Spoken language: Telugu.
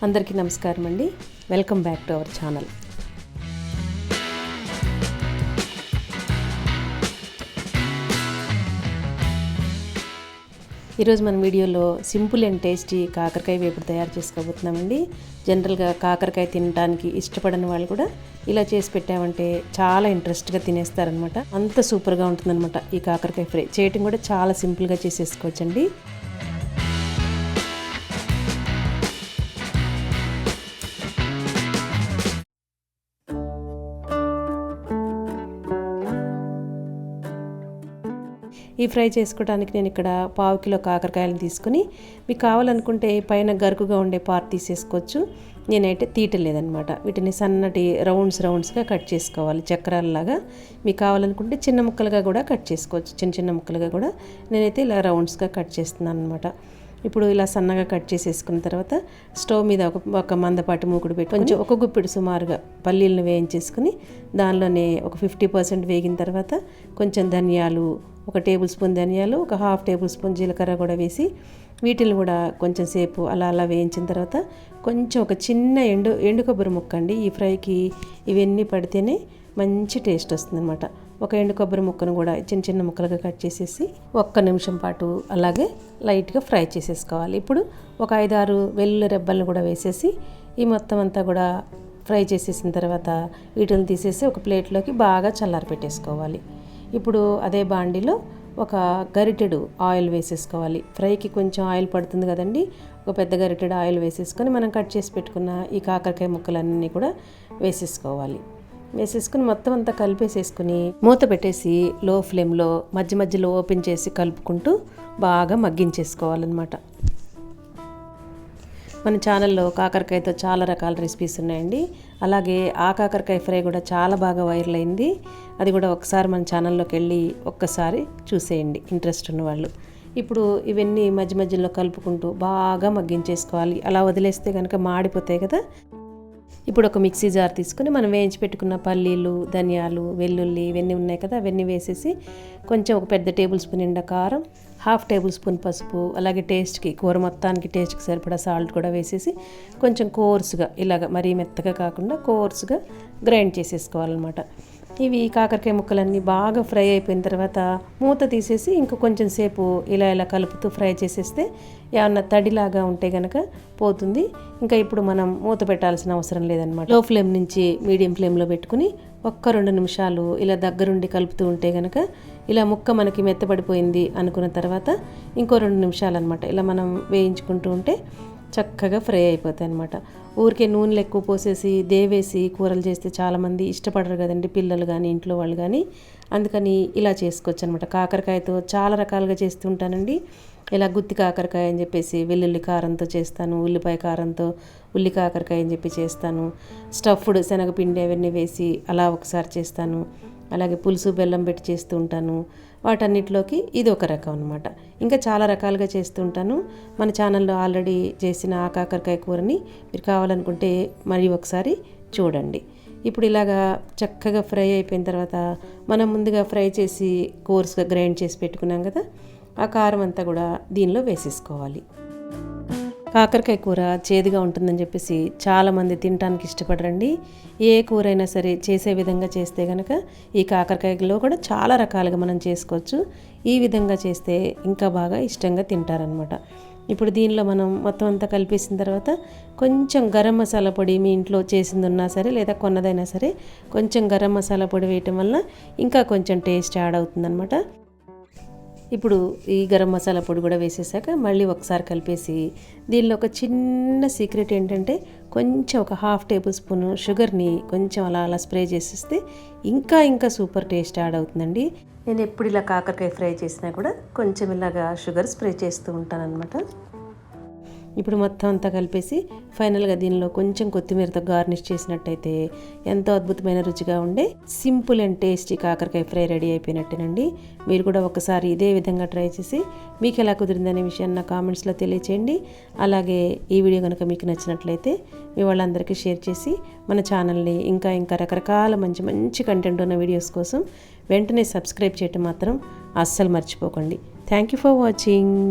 అందరికీ నమస్కారం అండి. Welcome back to our channel. ఈరోజు మన వీడియోలో సింపుల్ అండ్ టేస్టీ కాకరకాయ వేపుడు తయారు చేసుకోబోతున్నామండి. జనరల్గా కాకరకాయ తినడానికి ఇష్టపడని వాళ్ళు కూడా ఇలా చేసి పెట్టామంటే చాలా ఇంట్రెస్ట్గా తినేస్తారనమాట. అంత సూపర్గా ఉంటుందన్నమాట. ఈ కాకరకాయ ఫ్రై చేయటం కూడా చాలా సింపుల్గా చేసేసుకోవచ్చండి. ఈ ఫ్రై చేసుకోవడానికి నేను ఇక్కడ 1/2 కిలో కాకరకాయలను తీసుకుని, మీకు కావాలనుకుంటే పైన గరుకుగా ఉండే పార్ట్ తీసేసుకోవచ్చు. నేనైతే తీయటలేదనమాట. వీటిని సన్నటి రౌండ్స్గా కట్ చేసుకోవాలి, చక్రాలలాగా. మీకు కావాలనుకుంటే చిన్న ముక్కలుగా కూడా కట్ చేసుకోవచ్చు, చిన్న ముక్కలుగా కూడా. నేనైతే ఇలా రౌండ్స్గా కట్ చేస్తున్నాను అనమాట. ఇప్పుడు ఇలా సన్నగా కట్ చేసేసుకున్న తర్వాత స్టవ్ మీద ఒక మందపాటి మూకుడు పెట్టి కొంచెం ఒక గుప్పిడి సుమారుగా పల్లీలను వేయించేసుకుని, దానిలోనే ఒక 50% వేగిన తర్వాత కొంచెం ధనియాలు, 1 టేబుల్ స్పూన్ ధనియాలు, ఒక 1/2 టేబుల్ స్పూన్ జీలకర్ర కూడా వేసి వీటిని కూడా కొంచెం సేపు అలా వేయించిన తర్వాత కొంచెం ఒక చిన్న ఎండు కొబ్బరి ముక్క అండి. ఈ ఫ్రైకి ఇవన్నీ పడితేనే మంచి టేస్ట్ వస్తుందన్నమాట. ఒక ఎండు కొబ్బరి ముక్కను కూడా చిన్న ముక్కలుగా కట్ చేసేసి 1 నిమిషం పాటు అలాగే లైట్గా ఫ్రై చేసేసుకోవాలి. ఇప్పుడు ఒక 5-6 వెల్లుల్లి రెబ్బలను కూడా వేసేసి ఈ మొత్తం అంతా కూడా ఫ్రై చేసేసిన తర్వాత వీటిని తీసేసి ఒక ప్లేట్లోకి బాగా చల్లారి పెట్టేసుకోవాలి. ఇప్పుడు అదే బాండిలో ఒక గరిటెడు ఆయిల్ వేసేసుకోవాలి. ఫ్రైకి కొంచెం ఆయిల్ పడుతుంది కదండి. ఒక పెద్ద గరిటెడు ఆయిల్ వేసేసుకొని మనం కట్ చేసి పెట్టుకున్న ఈ కాకరకాయ ముక్కలన్నీ కూడా వేసేసుకోవాలి. వేసేసుకుని మొత్తం అంతా కలిపేసేసుకుని మూత పెట్టేసి లో ఫ్లేమ్లో మధ్యలో ఓపెన్ చేసి కలుపుకుంటూ బాగా మగ్గించేసుకోవాలన్నమాట. మన ఛానల్లో కాకరకాయతో చాలా రకాల రెసిపీస్ ఉన్నాయండి. అలాగే ఆ కాకరకాయ ఫ్రై కూడా చాలా బాగా వైరల్ అయింది. అది కూడా ఒకసారి మన ఛానల్లోకి వెళ్ళి ఒక్కసారి చూసేయండి ఇంట్రెస్ట్ ఉన్న వాళ్ళు. ఇప్పుడు ఇవన్నీ మధ్యలో కలుపుకుంటూ బాగా మగ్గించేసుకోవాలి. అలా వదిలేస్తే కనుక మాడిపోతాయి కదా. ఇప్పుడు ఒక మిక్సీ జార్ తీసుకుని మనం వేయించి పెట్టుకున్న పల్లీలు, ధనియాలు, వెల్లుల్లి ఇవన్నీ ఉన్నాయి కదా, అవన్నీ వేసేసి కొంచెం ఒక పెద్ద టేబుల్ స్పూన్ నిండా కారం, 1/2 టేబుల్ స్పూన్ పసుపు, అలాగే కూర మొత్తానికి టేస్ట్కి సరిపడా సాల్ట్ కూడా వేసేసి కొంచెం కోర్సుగా ఇలాగ మరీ మెత్తగా కాకుండా కోర్సుగా గ్రైండ్ చేసేసుకోవాలన్నమాట. ఇవి కాకరకాయ ముక్కలన్నీ బాగా ఫ్రై అయిపోయిన తర్వాత మూత తీసేసి ఇంకో కొంచెం సేపు ఇలా కలుపుతూ ఫ్రై చేసేస్తే ఏమన్నా తడిలాగా ఉంటే కనుక పోతుంది. ఇంకా ఇప్పుడు మనం మూత పెట్టాల్సిన అవసరం లేదనమాట. లో ఫ్లేమ్ నుంచి మీడియం ఫ్లేమ్లో పెట్టుకుని 1-2 నిమిషాలు ఇలా దగ్గరుండి కలుపుతూ ఉంటే కనుక ఇలా ముక్క మనకి మెత్తపడిపోయింది అనుకున్న తర్వాత ఇంకో 2 నిమిషాలు అనమాట ఇలా మనం వేయించుకుంటూ ఉంటే చక్కగా ఫ్రై అయిపోతాయి అనమాట. ఊరికే నూనెలు ఎక్కువ పోసేసి దేవేసి కూరలు చేస్తే చాలామంది ఇష్టపడరు కదండి, పిల్లలు కానీ ఇంట్లో వాళ్ళు కానీ. అందుకని ఇలా చేసుకోవచ్చు అనమాట. కాకరకాయతో చాలా రకాలుగా చేస్తుంటానండి. ఇలా గుత్తి కాకరకాయ అని చెప్పేసి వెల్లుల్లి కారంతో చేస్తాను, ఉల్లిపాయ కారంతో ఉల్లి కాకరకాయ అని చెప్పి చేస్తాను, స్టఫ్డ్ శనగపిండి అవన్నీ వేసి అలా ఒకసారి చేస్తాను, అలాగే పులుసు బెల్లం పెట్టి చేస్తూ ఉంటాను. వాటన్నిటిలోకి ఇది ఒక రకం అనమాట. ఇంకా చాలా రకాలుగా చేస్తుంటాను. మన ఛానల్లో ఆల్రెడీ చేసిన ఆ కాకరకాయ కూరని మీరు కావాలనుకుంటే మరి ఒకసారి చూడండి. ఇప్పుడు ఇలాగా చక్కగా ఫ్రై అయిపోయిన తర్వాత మనం ముందుగా ఫ్రై చేసి కోర్సుగా గ్రైండ్ చేసి పెట్టుకున్నాం కదా, ఆ కారం అంతా కూడా దీనిలో వేసేసుకోవాలి. కాకరకాయ కూర చేదుగా ఉంటుందని చెప్పేసి చాలామంది తినడానికి ఇష్టపడరండి. ఏ కూర అయినా సరే చేసే విధంగా చేస్తే కనుక ఈ కాకరకాయలో కూడా చాలా రకాలుగా మనం చేసుకోవచ్చు. ఈ విధంగా చేస్తే ఇంకా బాగా ఇష్టంగా తింటారనమాట. ఇప్పుడు దీనిలో మనం మొత్తం అంతా కలిపేసిన తర్వాత కొంచెం గరం మసాలా పొడి మీ ఇంట్లో చేసింది ఉన్నా సరే లేదా కొన్నదైనా సరే కొంచెం గరం మసాలా పొడి వేయటం వల్ల ఇంకా కొంచెం టేస్ట్ యాడ్ అవుతుందన్నమాట. ఇప్పుడు ఈ గరం మసాలా పొడి కూడా వేసేసాక మళ్ళీ ఒకసారి కలిపేసి దీనిలో ఒక చిన్న సీక్రెట్ ఏంటంటే కొంచెం ఒక 1/2 టేబుల్ స్పూన్ షుగర్ని కొంచెం అలా స్ప్రే చేసేస్తే ఇంకా సూపర్ టేస్ట్ యాడ్ అవుతుందండి. నేను ఎప్పుడు ఇలా కాకరకాయ ఫ్రై చేసినా కూడా కొంచెం ఇలాగా షుగర్ స్ప్రే చేస్తూ ఉంటానన్నమాట. ఇప్పుడు మొత్తం అంతా కలిపేసి ఫైనల్గా దీనిలో కొంచెం కొత్తిమీరతో గార్నిష్ చేసినట్టయితే ఎంతో అద్భుతమైన రుచిగా ఉండే సింపుల్ అండ్ టేస్టీ కాకరకాయ ఫ్రై రెడీ అయిపోయినట్టేనండి. మీరు కూడా ఒకసారి ఇదే విధంగా ట్రై చేసి మీకు ఎలా కుదిరిందనే విషయాన్ని నా కామెంట్స్లో తెలియచేయండి. అలాగే ఈ వీడియో కనుక మీకు నచ్చినట్లయితే మీ వాళ్ళందరికీ షేర్ చేసి మన ఛానల్ని ఇంకా రకరకాల మంచి కంటెంట్ ఉన్న వీడియోస్ కోసం వెంటనే సబ్స్క్రైబ్ చేయటం మాత్రం అస్సలు మర్చిపోకండి. Thank you for watching.